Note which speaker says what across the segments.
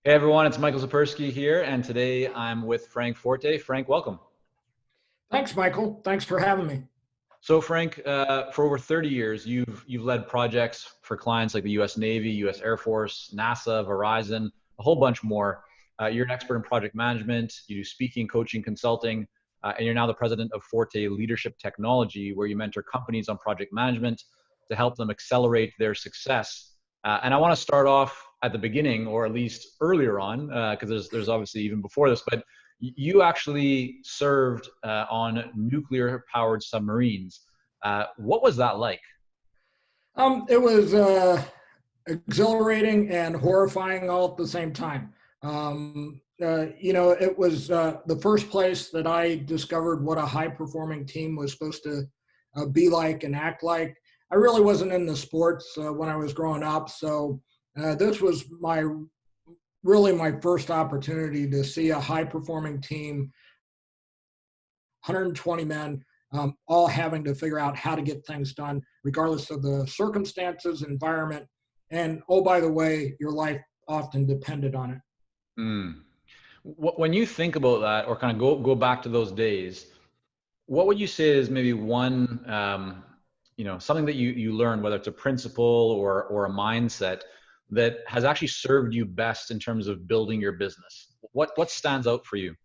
Speaker 1: Hey everyone, it's Michael Zapersky here, and today I'm with Frank Forte. Frank, welcome.
Speaker 2: Thanks, Michael. Thanks for having me.
Speaker 1: So Frank, for over 30 years, you've led projects for clients like the U.S. Navy, U.S. Air Force, NASA, Verizon, a whole bunch more. You're an expert in project management. You do speaking, coaching, consulting, and you're now the president of Forte Leadership Technology, where you mentor companies on project management to help them accelerate their success. And I want to start off at the beginning, or at least earlier on, because there's obviously even before this, but you actually served on nuclear powered submarines. What was that like?
Speaker 2: It was exhilarating and horrifying all at the same time. It was the first place that I discovered what a high performing team was supposed to be like and act like. I really wasn't in the sports when I was growing up, so this was my first opportunity to see a high performing team, 120 men, all having to figure out how to get things done, regardless of the circumstances, environment, and oh, by the way, your life often depended on it.
Speaker 1: Mm. When you think about that, or kind of go back to those days, what would you say is maybe one, something that you learned, whether it's a principle or a mindset that has actually served you best in terms of building your business? What stands out for you?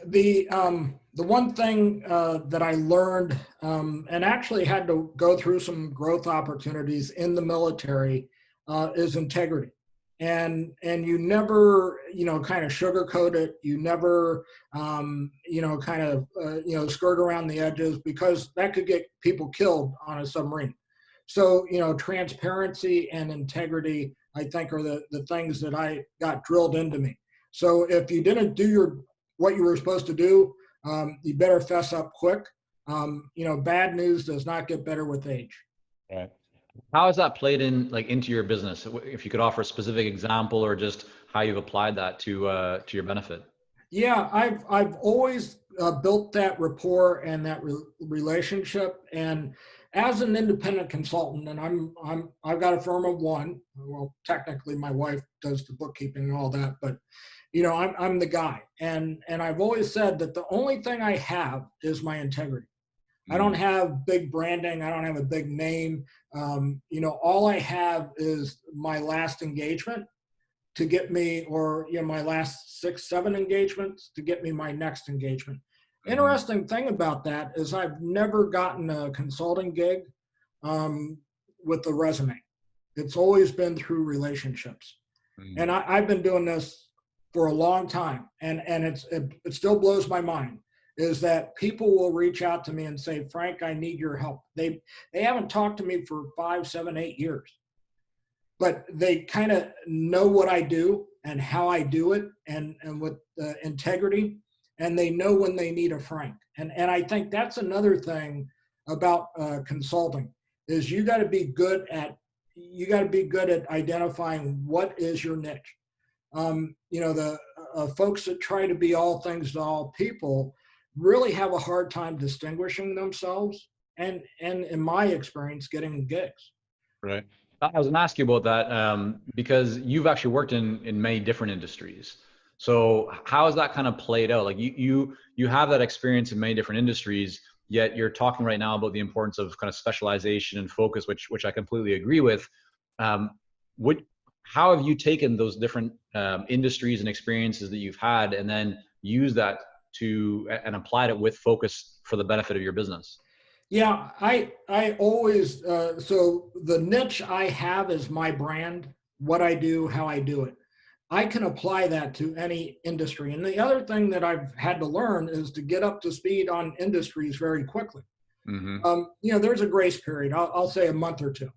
Speaker 2: The one thing that I learned and actually had to go through some growth opportunities in the military is integrity. And you never kind of sugarcoat it. You never skirt around the edges, because that could get people killed on a submarine. So transparency and integrity, I think, are the things that I got drilled into me. So if you didn't do what you were supposed to do, you better fess up quick. Bad news does not get better with age.
Speaker 1: Right. How has that played into your business? If you could offer a specific example or just how you've applied that to your benefit.
Speaker 2: Yeah, I've always built that rapport and that relationship. And as an independent consultant, and I've got a firm of one. Well, technically, my wife does the bookkeeping and all that, but I'm the guy. And I've always said that the only thing I have is my integrity. I don't
Speaker 1: Mm.
Speaker 2: have big branding. I don't have a big name. All I have is my last engagement to get me, or my last 6, 7 engagements to get me my next engagement.
Speaker 1: Mhm.
Speaker 2: Interesting thing about that is I've never gotten a consulting gig um, with a resume. It's always been through relationships, and
Speaker 1: Mm.
Speaker 2: I've been doing this for a long time, and it still blows my mind is that people will reach out to me and say, Frank, I need your help. They haven't talked to me for 5, 7, 8 years, but they kind of know what I do and how I do it, and with integrity, and they know when they need a Frank. And I think that's another thing about consulting is you got to be good at identifying what is your niche. The folks that try to be all things to all people really have a hard time distinguishing themselves, and in my experience, getting gigs.
Speaker 1: Right. I was going to ask you about that because you've actually worked in many different industries. So how has that kind of played out? Like you have that experience in many different industries, yet you're talking right now about the importance of kind of specialization and focus, which I completely agree with. Um, would How have you taken those different industries and experiences that you've had, and then used that to and applied it with focus for the benefit of your business?
Speaker 2: Yeah, I always so the niche I have is my brand, what I do, how I do it. I can apply that to any industry. And the other thing that I've had to learn is to get up to speed on industries very quickly.
Speaker 1: Hmm.
Speaker 2: There's a grace period. I'll say a month or two.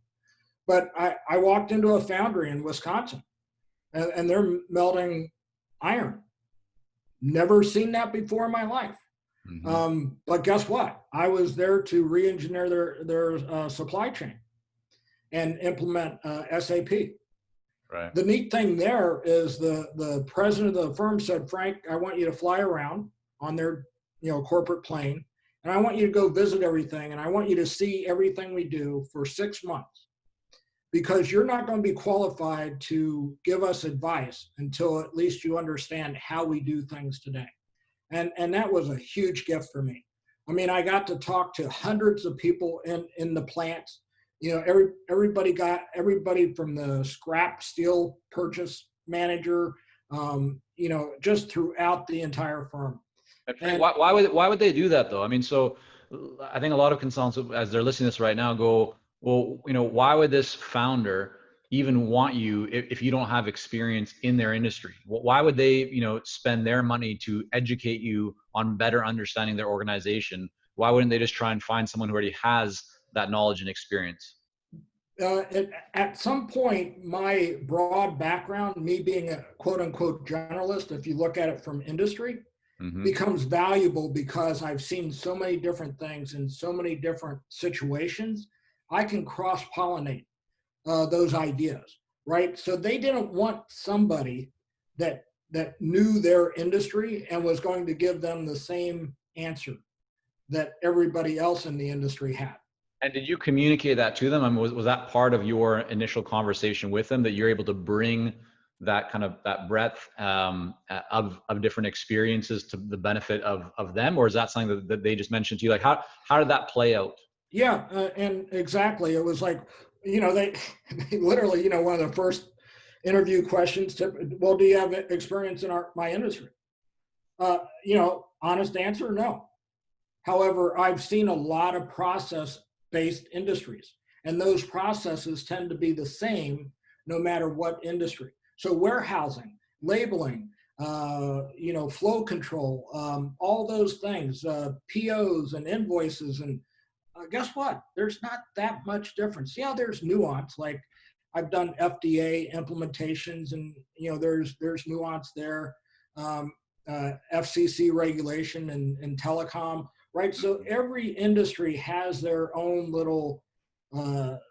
Speaker 2: But I walked into a foundry in Wisconsin, and they're melting iron. Never seen that before in my life.
Speaker 1: Hmm.
Speaker 2: But guess what? I was there to re-engineer their supply chain and implement SAP.
Speaker 1: Right.
Speaker 2: The neat thing there is the president of the firm said, Frank, I want you to fly around on their corporate plane, and I want you to go visit everything, and I want you to see everything we do for 6 months. because you're not going to be qualified to give us advice until at least you understand how we do things today. And that was a huge gift for me. I mean, I got to talk to hundreds of people in the plants. You know, everybody from the scrap steel purchase manager, you know, just throughout the entire firm.
Speaker 1: And Frank,
Speaker 2: And
Speaker 1: why would they do that though? I mean, so I think a lot of consultants, as they're listening to this right now, go, well, why would this founder even want you if you don't have experience in their industry? Why would they, spend their money to educate you on better understanding their organization? Why wouldn't they just try and find someone who already has that knowledge and experience?
Speaker 2: at some point, my broad background, me being a quote unquote generalist, if you look at it from industry,
Speaker 1: Hmm.
Speaker 2: becomes valuable because I've seen so many different things in so many different situations. I can cross pollinate those ideas, right? So they didn't want somebody that knew their industry and was going to give them the same answer that everybody else in the industry had.
Speaker 1: And did you communicate that to them? I mean, was that part of your initial conversation with them, that you're able to bring that kind of that breadth of different experiences to the benefit of them, or is that something that they just mentioned to you? Like how did that play out?
Speaker 2: Yeah, and exactly. It was like, they, they literally, one of the first interview questions, well, do you have experience in my industry? Honest answer, no. However, I've seen a lot of process-based industries, and those processes tend to be the same no matter what industry. So warehousing, labeling, flow control, all those things, POs and invoices, and guess what? There's not that much difference. Yeah, there's nuance. Like I've done FDA implementations, and there's nuance there. FCC regulation and telecom, right? So every industry has their own little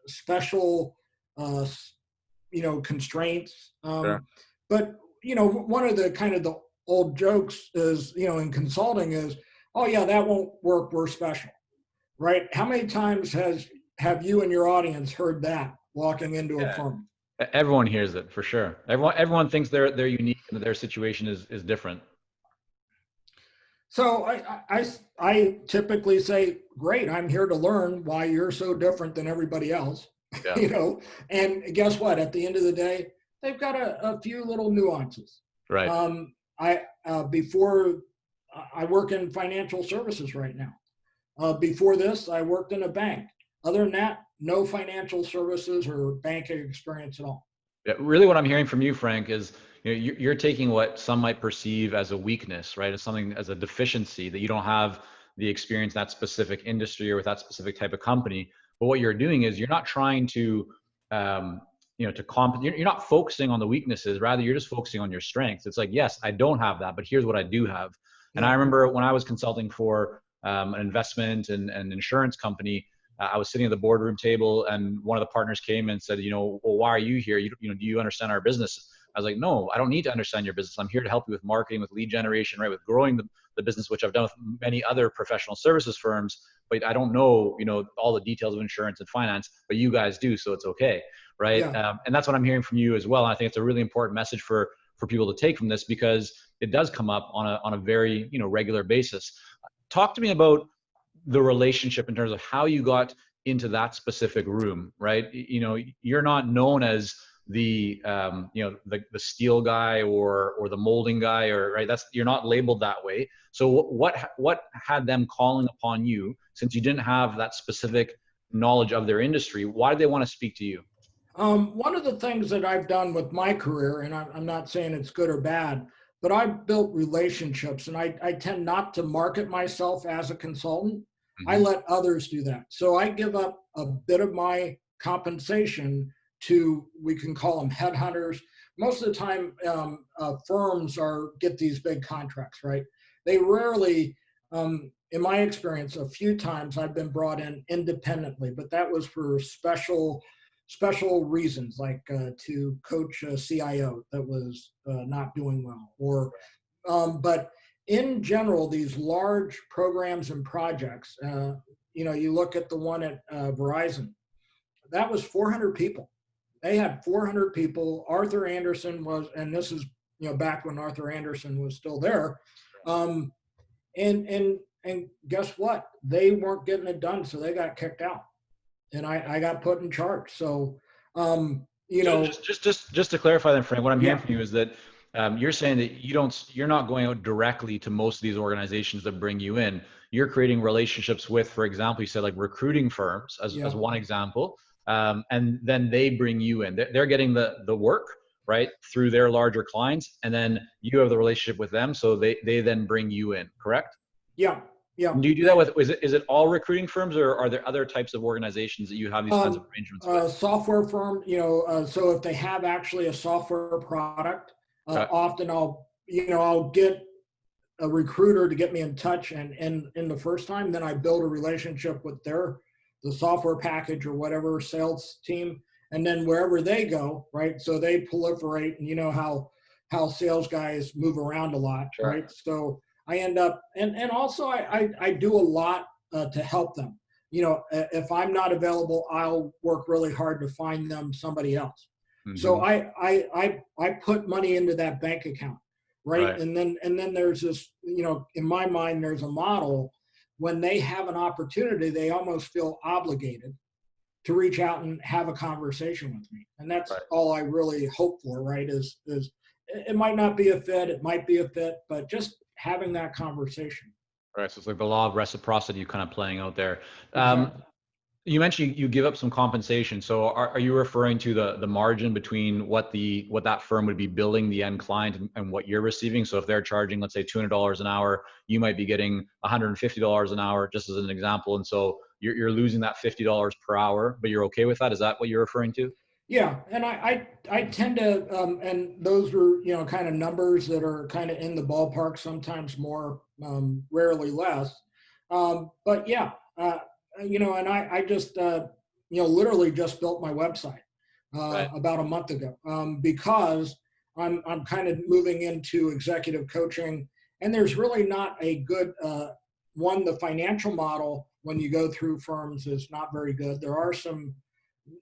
Speaker 2: special, constraints.
Speaker 1: Sure.
Speaker 2: But one of the kind of the old jokes is, in consulting is, oh yeah, that won't work. We're special, right? How many times have you and your audience heard that walking into a
Speaker 1: Yeah.
Speaker 2: firm?
Speaker 1: Everyone hears it for sure. Everyone thinks they're unique and that their situation is different.
Speaker 2: So I typically say, great, I'm here to learn why you're so different than everybody else,
Speaker 1: Yeah.
Speaker 2: and guess what? At the end of the day, they've got a few little nuances.
Speaker 1: Right.
Speaker 2: Before I work in financial services right now. Before this, I worked in a bank. Other than that, no financial services or banking experience at all.
Speaker 1: Yeah, really what I'm hearing from you, Frank, is you're taking what some might perceive as a weakness, right? As something, as a deficiency, that you don't have the experience in that specific industry or with that specific type of company. But what you're doing is you're not trying to, you're not focusing on the weaknesses. Rather, you're just focusing on your strengths. It's like, yes, I don't have that, but here's what I do have. And I
Speaker 2: Yeah.
Speaker 1: remember when I was consulting for an investment and insurance company, I was sitting at the boardroom table, and one of the partners came and said, well, why are you here? Do you understand our business? I was like, no, I don't need to understand your business. I'm here to help you with marketing, with lead generation, right, with growing the business, which I've done with many other professional services firms. But I don't know, all the details of insurance and finance, but you guys do, so it's okay, right?
Speaker 2: Yeah.
Speaker 1: And that's what I'm hearing from you as well. And I think it's a really important message for people to take from this, because it does come up on a very regular basis. Talk to me about the relationship in terms of how you got into that specific room, right? You're not known as the the steel guy or the molding guy, or right, you're not labeled that way. So what had them calling upon you, since you didn't have that specific knowledge of their industry? Why did they want to speak to you?
Speaker 2: One of the things that I've done with my career, and I'm not saying it's good or bad, but I've built relationships, and I tend not to market myself as a consultant. I
Speaker 1: Hmm.
Speaker 2: let others do that. So I give up a bit of my compensation to, we can call them headhunters. Most of the time, firms get these big contracts, right? They rarely, in my experience, a few times I've been brought in independently, but that was for special reasons, like to coach a CIO that was not doing well, or but in general, these large programs and projects, you look at the one at Verizon, that was 400 people. they had 400 people. Arthur Anderson was, and this is, back when Arthur Anderson was still there. Um, and guess what? They weren't getting it done, so they got kicked out, and I got put in charge. So,
Speaker 1: So just to clarify then, Frank, what I'm hearing
Speaker 2: yeah,
Speaker 1: from you is that you're saying that you're not going out directly to most of these organizations that bring you in. You're creating relationships with, for example, you said like recruiting firms as
Speaker 2: yeah,
Speaker 1: one example, and then they bring you in. They're getting the work right through their larger clients, and then you have the relationship with them, so they then bring you in. Correct?
Speaker 2: yeah, yeah.
Speaker 1: And do you do that with? Is it all recruiting firms, or are there other types of organizations that you have these kinds of arrangements with?
Speaker 2: Software firm, so if they have actually a software product,
Speaker 1: Okay.
Speaker 2: often I'll get a recruiter to get me in touch, and in the first time, then I build a relationship with the software package or whatever sales team, and then wherever they go, right? So they proliferate, and you know how sales guys move around a lot,
Speaker 1: Sure.
Speaker 2: right? So I end up, and also I do a lot to help them. If I'm not available, I'll work really hard to find them somebody else. So
Speaker 1: Mm-hmm.
Speaker 2: I put money into that bank account, right?
Speaker 1: Right.
Speaker 2: And then there's this, in my mind, there's a model when they have an opportunity, they almost feel obligated to reach out and have a conversation with me. And that's
Speaker 1: Right.
Speaker 2: all I really hope for, right? Is it might not be a fit, it might be a fit, but just having that conversation.
Speaker 1: Right. So it's like the law of reciprocity kind of playing out there. Um,
Speaker 2: Exactly.
Speaker 1: you mentioned you give up some compensation. So are you referring to the margin between what that firm would be billing the end client and what you're receiving? So if they're charging, let's say $200 an hour, you might be getting $150 an hour, just as an example. And so you're losing that $50 per hour, but you're okay with that? Is that what you're referring to?
Speaker 2: Yeah, and I tend to, and those are, kind of numbers that are kind of in the ballpark, sometimes more, rarely less. But yeah, and I just, literally just built my website
Speaker 1: Right.
Speaker 2: about a month ago, because I'm kind of moving into executive coaching, and there's really not a good one. The financial model when you go through firms is not very good. There are some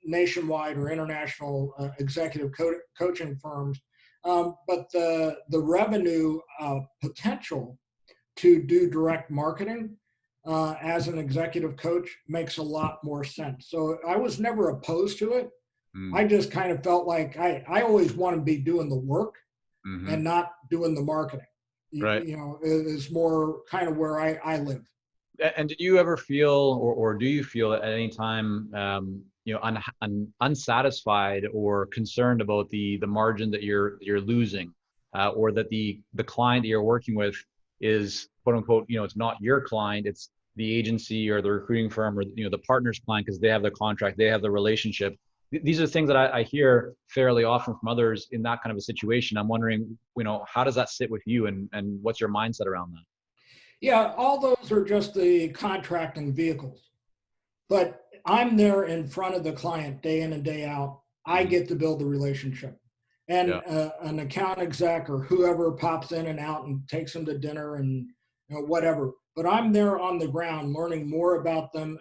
Speaker 2: nationwide or international executive coaching firms, but the revenue potential to do direct marketing as an executive coach makes a lot more sense. So I was never opposed to it.
Speaker 1: Mm.
Speaker 2: I just kind of felt like I always want to be doing the work
Speaker 1: Mm-hmm.
Speaker 2: and not doing the marketing.
Speaker 1: Right.
Speaker 2: Is more kind of where I live.
Speaker 1: And did you ever feel, or do you feel at any time, unsatisfied or concerned about the margin that you're losing, or that the client that you're working with is quote unquote, it's not your client, it's the agency or the recruiting firm or the partner's client because they have the contract, they have the relationship. These are things that I hear fairly often from others in that kind of a situation. I'm wondering, how does that sit with you, and what's your mindset around that?
Speaker 2: Yeah, all those are just the contracting vehicles. But I'm there in front of the client day in and day out. I
Speaker 1: Mm-hmm.
Speaker 2: get to build the relationship.
Speaker 1: Yeah.
Speaker 2: And an account exec or whoever pops in and out and takes them to dinner and whatever. But I'm there on the ground learning more about them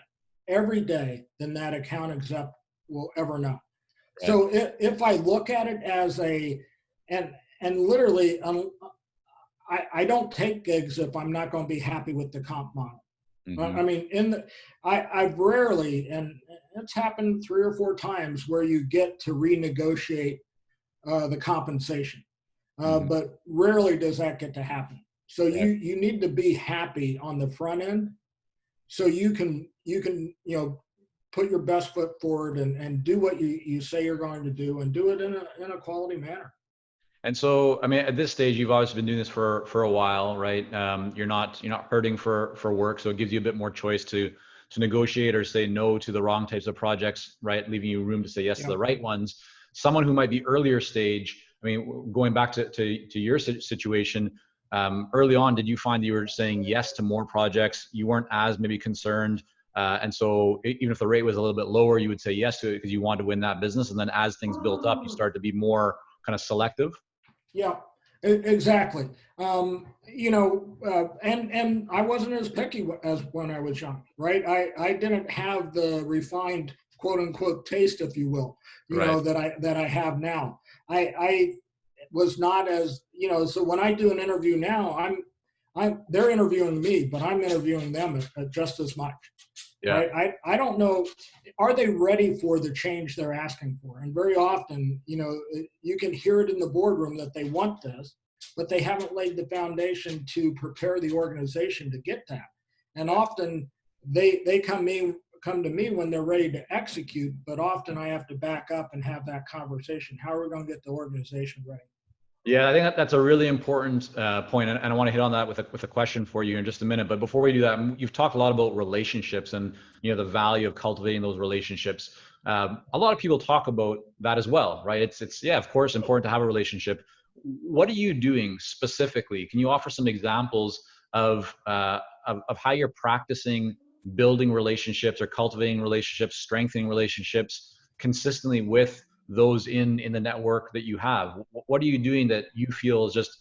Speaker 2: every day than that account exec will ever know.
Speaker 1: Right.
Speaker 2: So if I look at it as and literally, I don't take gigs if I'm not going to be happy with the comp model.
Speaker 1: Mm-hmm.
Speaker 2: I mean, I've rarely, and it's happened 3 or 4 times where you get to renegotiate the compensation,
Speaker 1: Mm-hmm.
Speaker 2: but rarely does that get to happen. So
Speaker 1: Right.
Speaker 2: you need to be happy on the front end, so you can put your best foot forward and do what you say you're going to do, and do it in a quality manner.
Speaker 1: And so, I mean, at this stage, you've obviously been doing this for a while, right? You're not hurting for work, so it gives you a bit more choice to negotiate or say no to the wrong types of projects, right? Leaving you room to say yes to
Speaker 2: Yeah.
Speaker 1: the right ones. Someone who might be earlier stage. I mean, going back to your situation, early on, did you find that you were saying yes to more projects? You weren't as maybe concerned, and so even if the rate was a little bit lower, you would say yes to it because you wanted to win that business. And then as things built up, you started to be more kind of selective.
Speaker 2: Yeah, exactly. And I wasn't as picky as when I was young, right? I didn't have the refined quote unquote taste, if you will,
Speaker 1: Right.
Speaker 2: that I have now. I was not as, so when I do an interview now, they're interviewing me, but I'm interviewing them just as much.
Speaker 1: Yeah.
Speaker 2: Right. I don't know, are they ready for the change they're asking for? And very often, you can hear it in the boardroom that they want this, but they haven't laid the foundation to prepare the organization to get that. And often they come to me when they're ready to execute, but often I have to back up and have that conversation. How are we going to get the organization ready?
Speaker 1: Yeah, I think that's a really important point, and I want to hit on that with a question for you in just a minute. But before we do that, you've talked a lot about relationships and the value of cultivating those relationships. A lot of people talk about that as well, right? It's yeah, of course, important to have a relationship. What are you doing specifically? Can you offer some examples of how you're practicing building relationships or cultivating relationships, strengthening relationships consistently with those in the network that you have? What are you doing that you feel is just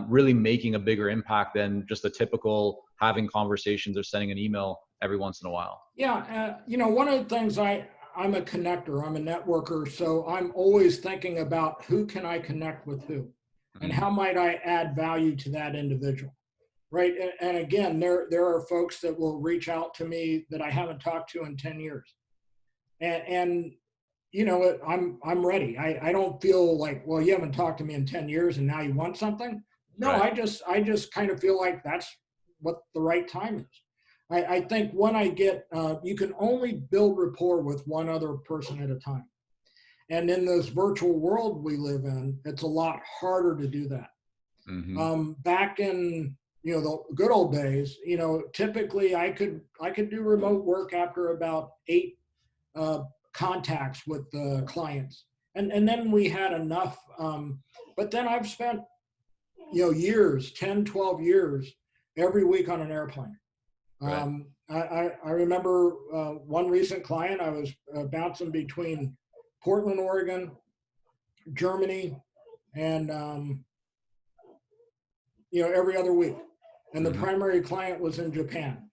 Speaker 1: really making a bigger impact than just the typical having conversations or sending an email every once in a while?
Speaker 2: Yeah, one of the things I'm a connector, I'm a networker, so I'm always thinking about who can I connect with who, and
Speaker 1: Mm,
Speaker 2: how might I add value to that individual, right? And again, there are folks that will reach out to me that I haven't talked to in 10 years, and I'm ready. I don't feel like, well, you haven't talked to me in 10 years and now you want something. No,
Speaker 1: right.
Speaker 2: I just kind of feel like that's what the right time is. I think when I get, you can only build rapport with one other person at a time. And in this virtual world we live in, it's a lot harder to do that.
Speaker 1: Hmm.
Speaker 2: Back in, the good old days, typically I could do remote work after about 8 uh, contacts with the clients. And then we had enough. But then I've spent, years, 10, 12 years, every week on an airplane.
Speaker 1: Right.
Speaker 2: I remember one recent client, I was bouncing between Portland, Oregon, Germany, and, every other week. And the
Speaker 1: Hmm.
Speaker 2: primary client was in Japan.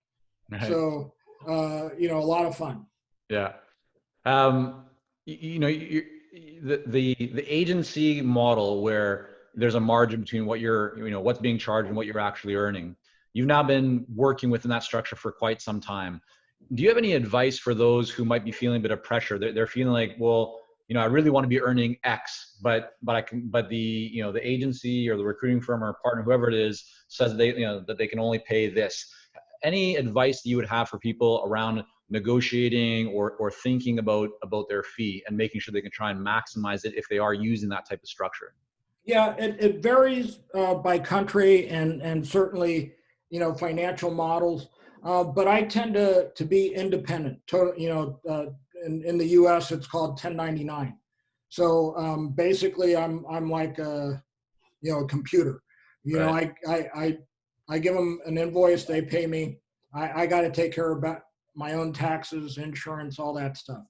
Speaker 1: Right.
Speaker 2: So, a lot of fun.
Speaker 1: Yeah. The agency model where there's a margin between what you're, what's being charged and what you're actually earning. You've now been working within that structure for quite some time. Do you have any advice for those who might be feeling a bit of pressure? They're feeling like, well, I really want to be earning X, but the agency or the recruiting firm or partner, whoever it is, says that they can only pay this. Any advice that you would have for people around negotiating or thinking about their fee and making sure they can try and maximize it if they are using that type of structure?
Speaker 2: Yeah, it varies by country and certainly, financial models. But I tend to be independent. In the U.S. it's called 1099. So basically, I'm like a computer. You know,
Speaker 1: Right.
Speaker 2: I give them an invoice, they pay me. I got to take care of my own taxes, insurance, all that stuff.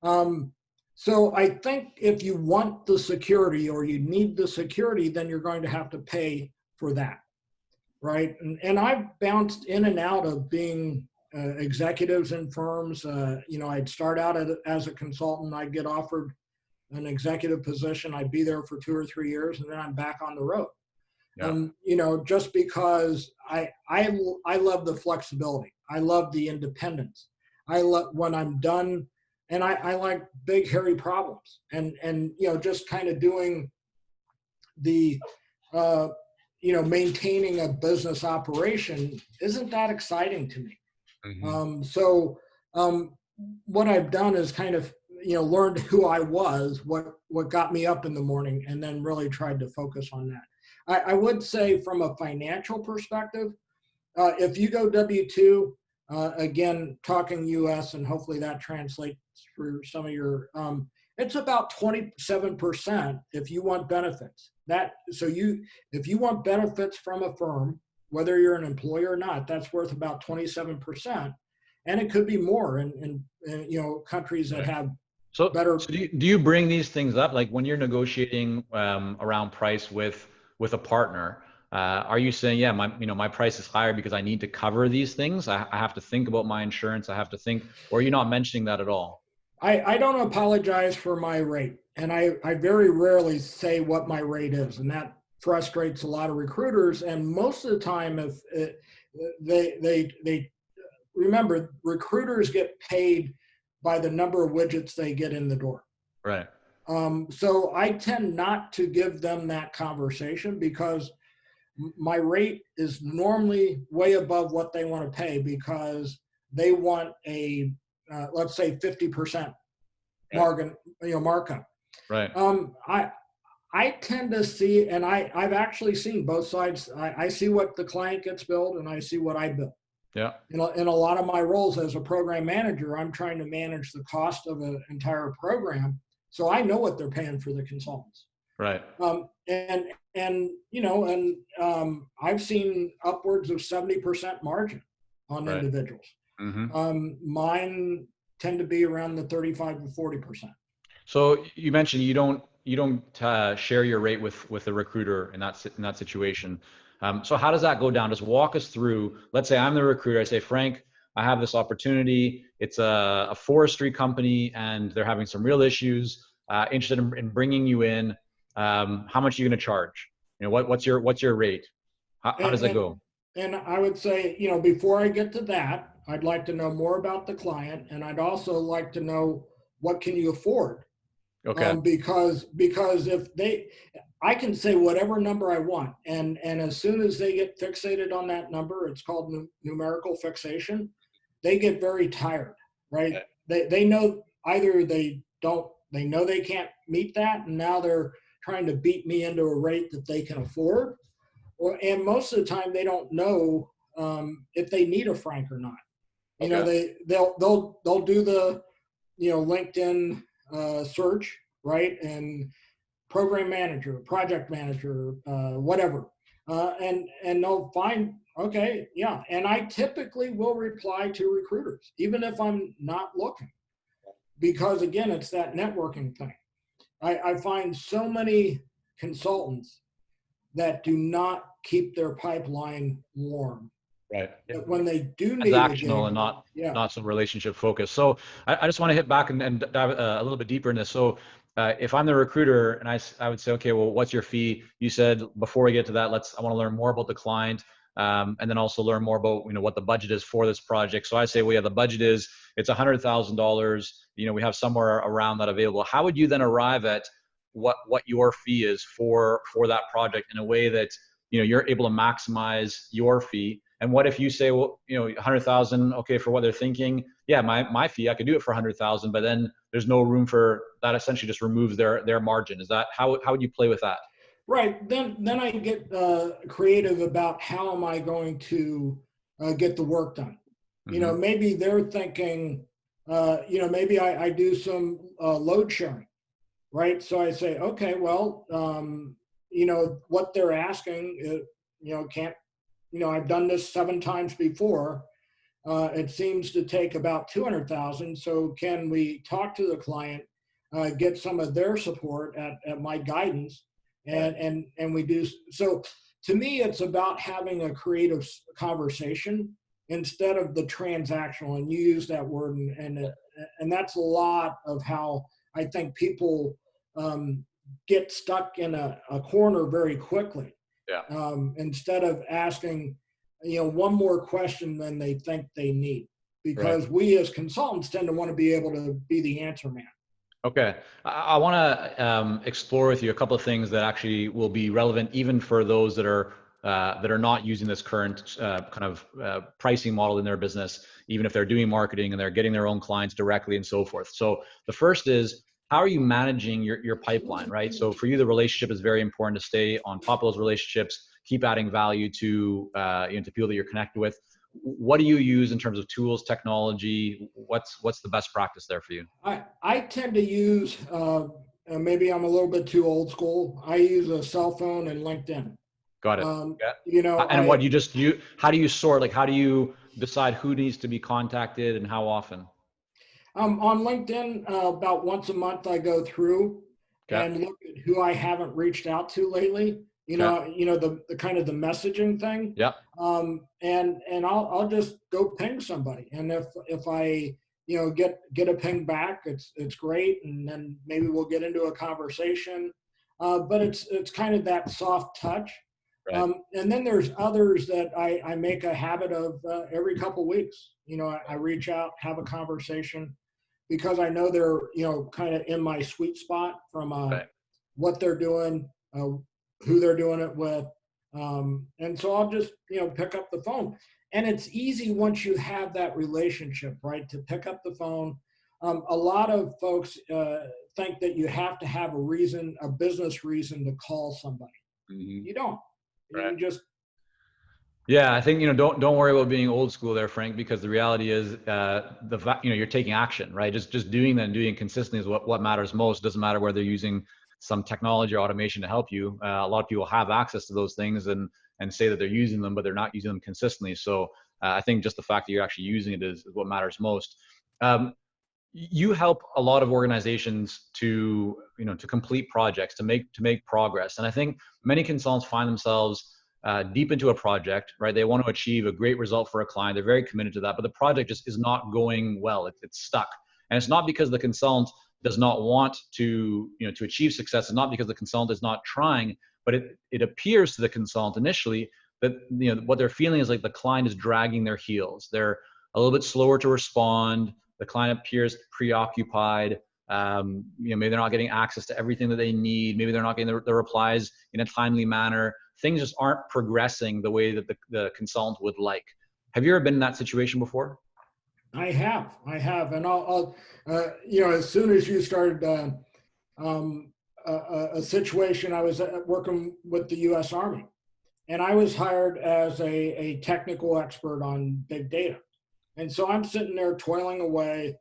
Speaker 2: Um, so I think if you want the security or you need the security, then you're going to have to pay for that, right? And I've bounced in and out of being executives in firms. I'd start out as a consultant. I'd get offered an executive position. I'd be there for 2 or 3 years, and then I'm back on the road.
Speaker 1: Yeah.
Speaker 2: Just because I love the flexibility. I love the independence. I love when I'm done, and I like big hairy problems, and just kind of doing the uh, maintaining a business operation isn't that exciting to me.
Speaker 1: Hmm.
Speaker 2: So what I've done is kind of learned who I was, what got me up in the morning, and then really tried to focus on that. I would say from a financial perspective, if you go W-2, again, talking US, and hopefully that translates for some of your, it's about 27% if you want benefits. If you want benefits from a firm, whether you're an employer or not, that's worth about 27%. And it could be more in countries that
Speaker 1: Right.
Speaker 2: have
Speaker 1: So
Speaker 2: better.
Speaker 1: do you bring these things up like when you're negotiating around price with a partner? Are you saying, yeah, my price is higher because I need to cover these things? I have to think about my insurance. I have to think, or are you not mentioning that at all?
Speaker 2: I don't apologize for my rate, and I very rarely say what my rate is, and that frustrates a lot of recruiters. And most of the time, if they remember, recruiters get paid by the number of widgets they get in the door.
Speaker 1: Right.
Speaker 2: So I tend not to give them that conversation because my rate is normally way above what they want to pay because they want a let's say 50%
Speaker 1: Right.
Speaker 2: markup.
Speaker 1: Right.
Speaker 2: I tend to see, and I've actually seen both sides. I see what the client gets billed, and I see what I bill.
Speaker 1: Yeah.
Speaker 2: In a lot of my roles as a program manager, I'm trying to manage the cost of an entire program, so I know what they're paying for the consultants.
Speaker 1: Right.
Speaker 2: I've seen upwards of 70% margin on
Speaker 1: Right.
Speaker 2: individuals.
Speaker 1: Mm-hmm.
Speaker 2: Mine tend to be around the 35 to 40%.
Speaker 1: So you mentioned you don't share your rate with the recruiter in that situation. So how does that go down? Just walk us through. Let's say I'm the recruiter. I say, Frank, I have this opportunity. It's a forestry company, and they're having some real issues. Interested in bringing you in. How much are you going to charge? What's your rate? How
Speaker 2: And,
Speaker 1: does that
Speaker 2: and
Speaker 1: go?
Speaker 2: and I would say, before I get to that, I'd like to know more about the client, and I'd also like to know what can you afford.
Speaker 1: Okay.
Speaker 2: Because I can say whatever number I want, and as soon as they get fixated on that number, it's called numerical fixation. They get very tired, right?
Speaker 1: Okay.
Speaker 2: They know either they know they can't meet that, and now they're trying to beat me into a rate that they can afford, and most of the time they don't know if they need a Frank or not.
Speaker 1: Okay.
Speaker 2: They'll do the LinkedIn search, right? And program manager, project manager, whatever, and they'll find, okay, yeah. And I typically will reply to recruiters even if I'm not looking, because again, it's that networking thing. I find so many consultants that do not keep their pipeline warm.
Speaker 1: Right. Yeah.
Speaker 2: That when they do need a
Speaker 1: Transactional and
Speaker 2: gig,
Speaker 1: not
Speaker 2: yeah.
Speaker 1: not some relationship focused. So I just want to hit back and dive a little bit deeper in this. So if I'm the recruiter and I would say, okay, well, what's your fee? You said before we get to that, I want to learn more about the client, and then also learn more about what the budget is for this project. So I say, well, yeah, the budget is it's $100,000. We have somewhere around that available. How would you then arrive at what your fee is for that project in a way that you're able to maximize your fee? And what if you say, well, 100,000, okay, for what they're thinking, yeah, my fee, I could do it for 100,000, but then there's no room for that. Essentially, just removes their margin. Is that how would you play with that?
Speaker 2: Right. Then I get creative about how am I going to get the work done.
Speaker 1: Mm-hmm.
Speaker 2: Maybe they're thinking, maybe I do some load sharing, right? So I say, okay, well, what they're asking, can't, I've done this 7 times before. It seems to take about 200,000. So can we talk to the client, get some of their support at my guidance,
Speaker 1: Right.
Speaker 2: and we do so. To me, it's about having a creative conversation instead of the transactional. And you use that word, and that's a lot of how I think people get stuck in a corner very quickly.
Speaker 1: Yeah.
Speaker 2: Instead of asking one more question than they think they need,
Speaker 1: Right.
Speaker 2: because we as consultants tend to want to be able to be the answer man.
Speaker 1: Okay. I want to explore with you a couple of things that actually will be relevant even for those that are not using this current kind of pricing model in their business, even if they're doing marketing and they're getting their own clients directly and so forth. So the first is, how are you managing your pipeline, right? So for you, the relationship is very important to stay on top of those relationships, keep adding value to to people that you're connected with. What do you use in terms of tools, technology? What's the best practice there for you?
Speaker 2: I tend to use, maybe I'm a little bit too old school. I use a cell phone and LinkedIn.
Speaker 1: Got it.
Speaker 2: Um,
Speaker 1: Yeah.
Speaker 2: you know,
Speaker 1: And what
Speaker 2: I
Speaker 1: you how do you sort, like how do you decide who needs to be contacted and how often?
Speaker 2: On LinkedIn, about once a month, I go through
Speaker 1: Okay.
Speaker 2: and look at who I haven't reached out to lately.
Speaker 1: Okay.
Speaker 2: The kind of the messaging thing,
Speaker 1: Yeah.
Speaker 2: and I'll just go ping somebody, and if I get a ping back. It's great, and then maybe we'll get into a conversation. But it's kind of that soft touch.
Speaker 1: Right.
Speaker 2: And then there's others that I make a habit of every couple of weeks. I reach out, have a conversation, because I know they're kind of in my sweet spot from
Speaker 1: Right.
Speaker 2: what they're doing, who they're doing it with, and so I'll just pick up the phone. And it's easy once you have that relationship, right, to pick up the phone. A lot of folks think that you have to have a business reason to call somebody.
Speaker 1: Mm-hmm.
Speaker 2: You don't.
Speaker 1: Right.
Speaker 2: You just
Speaker 1: Yeah, I think don't worry about being old school there, Frank, because the reality is you're taking action, right? Just doing that and doing it consistently is what matters most. It doesn't matter whether you're using some technology or automation to help you. A lot of people have access to those things and say that they're using them, but they're not using them consistently. So I think just the fact that you're actually using it is what matters most. You help a lot of organizations to complete projects, to make progress, and I think many consultants find themselves deep into a project, right? They want to achieve a great result for a client. They're very committed to that, but the project just is not going well. It's stuck, and it's not because the consultant does not want to to achieve success. It's not because the consultant is not trying, but it appears to the consultant initially that what they're feeling is like the client is dragging their heels. They're a little bit slower to respond. The client appears preoccupied. Maybe they're not getting access to everything that they need. Maybe they're not getting the replies in a timely manner. Things just aren't progressing the way that the consultant would like. Have you ever been in that situation before?
Speaker 2: I have, and I'll as soon as you started a situation, I was working with the U.S. Army, and I was hired as a technical expert on big data. And so I'm sitting there toiling away,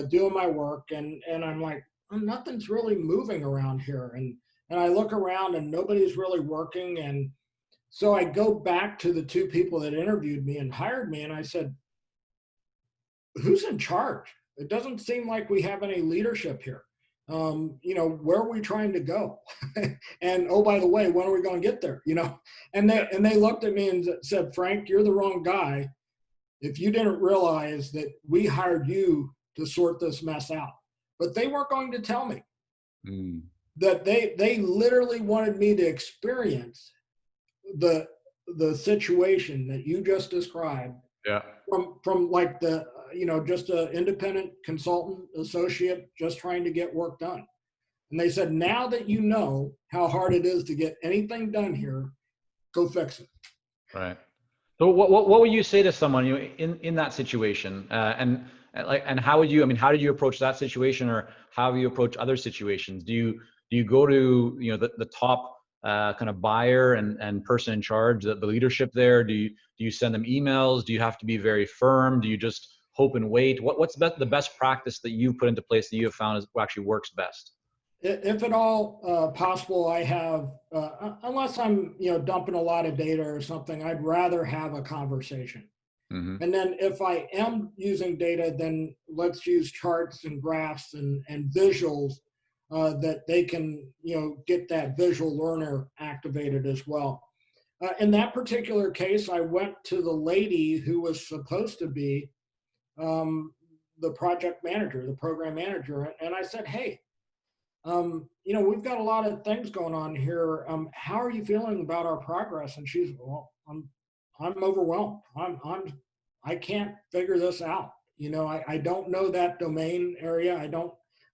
Speaker 2: doing my work, and I'm like, "Oh, nothing's really moving around here." And I look around and nobody's really working. And so I go back to the two people that interviewed me and hired me, and I said, "Who's in charge? It doesn't seem like we have any leadership here. Where are we trying to go? And oh, by the way, when are we going to get there? And they looked at me and said, "Frank, you're the wrong guy. If you didn't realize that we hired you to sort this mess out." But they weren't going to tell me that they literally wanted me to experience the situation that you just described.
Speaker 1: Yeah.
Speaker 2: From like the just an independent consultant associate just trying to get work done. And they said, "Now that you know how hard it is to get anything done here, go fix it."
Speaker 1: Right. So what would you say to someone in that situation, and how would you, I mean, how did you approach that situation, or how do you approach other situations? Do you go to the top kind of buyer and person in charge, the leadership there? Do you send them emails? Do you have to be very firm? Do you just hope and wait? What's the best practice that you've put into place that you have found is actually works best?
Speaker 2: If at all possible, I have, unless I'm dumping a lot of data or something, I'd rather have a conversation.
Speaker 1: Mm-hmm.
Speaker 2: And then if I am using data, then let's use charts and graphs and visuals that they can get that visual learner activated as well. In that particular case, I went to the lady who was supposed to be the project manager, the program manager, and I said, "Hey, we've got a lot of things going on here. How are you feeling about our progress?" And she's, "Well, I'm overwhelmed. I can't figure this out. I don't know that domain area.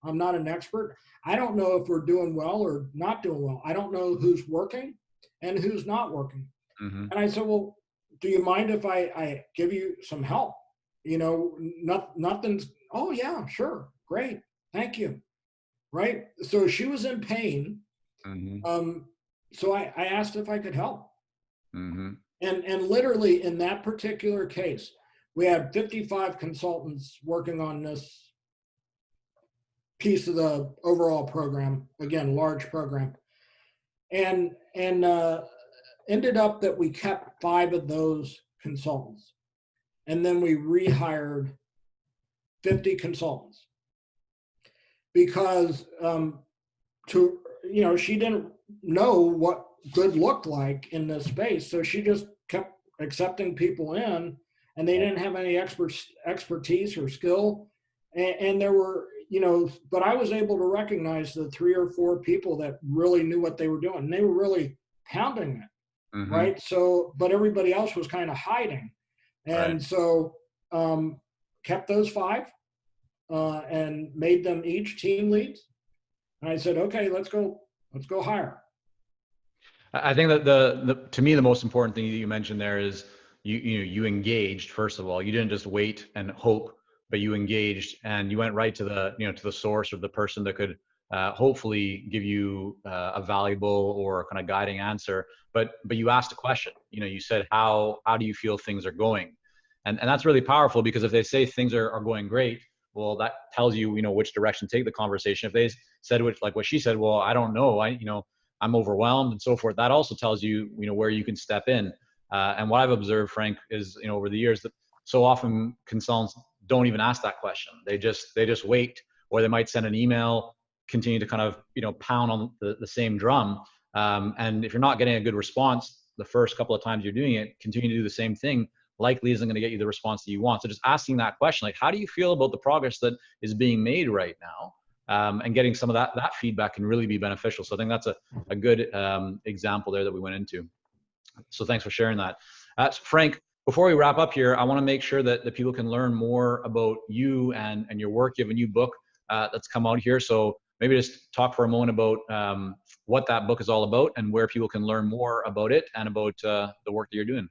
Speaker 2: I'm not an expert. I don't know if we're doing well or not doing well. I don't know who's working and who's not working."
Speaker 1: Mm-hmm.
Speaker 2: And I said, "Well, do you mind if I give you some help? Nothing's, oh yeah, sure. Great. Thank you." Right. So she was in pain.
Speaker 1: Mm-hmm.
Speaker 2: So I asked if I could help.
Speaker 1: Mm-hmm.
Speaker 2: And literally in that particular case, we had 55 consultants working on this piece of the overall program, again, large program. And ended up that we kept 5 of those consultants. And then we rehired 50 consultants because she didn't know what good looked like in this space. So she just kept accepting people in, and they didn't have any expertise or skill. and there were, you know, but I was able to recognize the 3 or 4 people that really knew what they were doing. And they were really pounding it,
Speaker 1: Mm-hmm.
Speaker 2: right? So, but everybody else was kind of hiding.
Speaker 1: Right.
Speaker 2: And so kept those 5 and made them each team leads. And I said, okay, let's go hire.
Speaker 1: I think that to me the most important thing that you mentioned there is you engaged. First of all, you didn't just wait and hope, but you engaged and you went right to the to the source of the person that could hopefully give you a valuable or kind of guiding answer. But you asked a question. You said how do you feel things are going, and that's really powerful, because if they say things are going great, well, that tells you which direction to take the conversation. If they said like what she said, well, I don't know, I'm overwhelmed and so forth, that also tells you, where you can step in. And what I've observed, Frank, is, over the years that so often consultants don't even ask that question. They just wait, or they might send an email, continue to kind of, pound on the same drum. And if you're not getting a good response the first couple of times you're doing it, continue to do the same thing, likely isn't going to get you the response that you want. So just asking that question, like, how do you feel about the progress that is being made right now? And getting some of that feedback can really be beneficial. So I think that's a good example there that we went into. So thanks for sharing that. So Frank, before we wrap up here, I want to make sure that people can learn more about you and your work. You have a new book that's come out here. So maybe just talk for a moment about what that book is all about and where people can learn more about it and about the work that you're doing.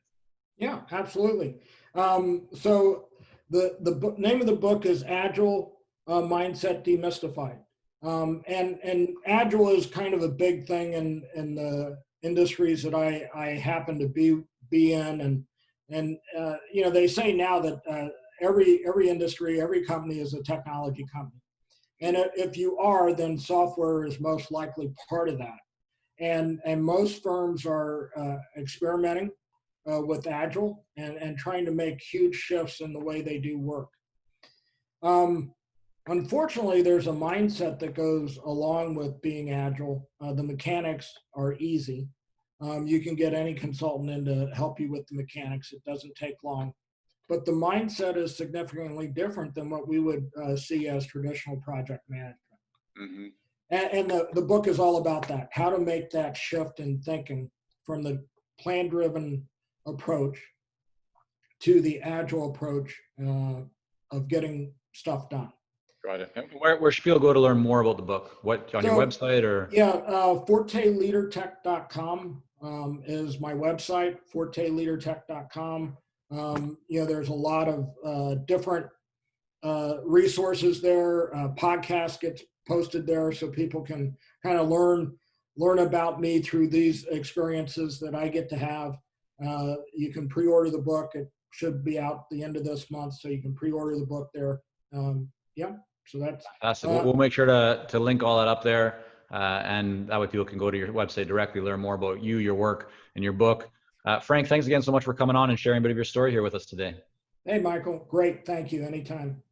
Speaker 2: Yeah, absolutely. So the name of the book is Agile Mindset Demystified. And Agile is kind of a big thing in the industries that I happen to be in. And they say now that every industry, every company is a technology company. And if you are, then software is most likely part of that. And most firms are experimenting with Agile and trying to make huge shifts in the way they do work. Unfortunately, there's a mindset that goes along with being Agile. The mechanics are easy. You can get any consultant in to help you with the mechanics. It doesn't take long. But the mindset is significantly different than what we would see as traditional project management. Mm-hmm. And the book is all about that, how to make that shift in thinking from the plan-driven approach to the Agile approach of getting stuff done.
Speaker 1: Got it. Where should people go to learn more about the book? What, on your website or?
Speaker 2: Yeah, forteleadertech.com is my website, forteleadertech.com. There's a lot of different resources there. Podcast gets posted there so people can kind of learn about me through these experiences that I get to have. You can pre-order the book. It should be out the end of this month, so you can pre-order the book there. So that's
Speaker 1: fantastic. We'll make sure to link all that up there, and that way people can go to your website directly, learn more about you, your work, and your book. Frank, thanks again so much for coming on and sharing a bit of your story here with us today.
Speaker 2: Hey, Michael. Great. Thank you. Anytime.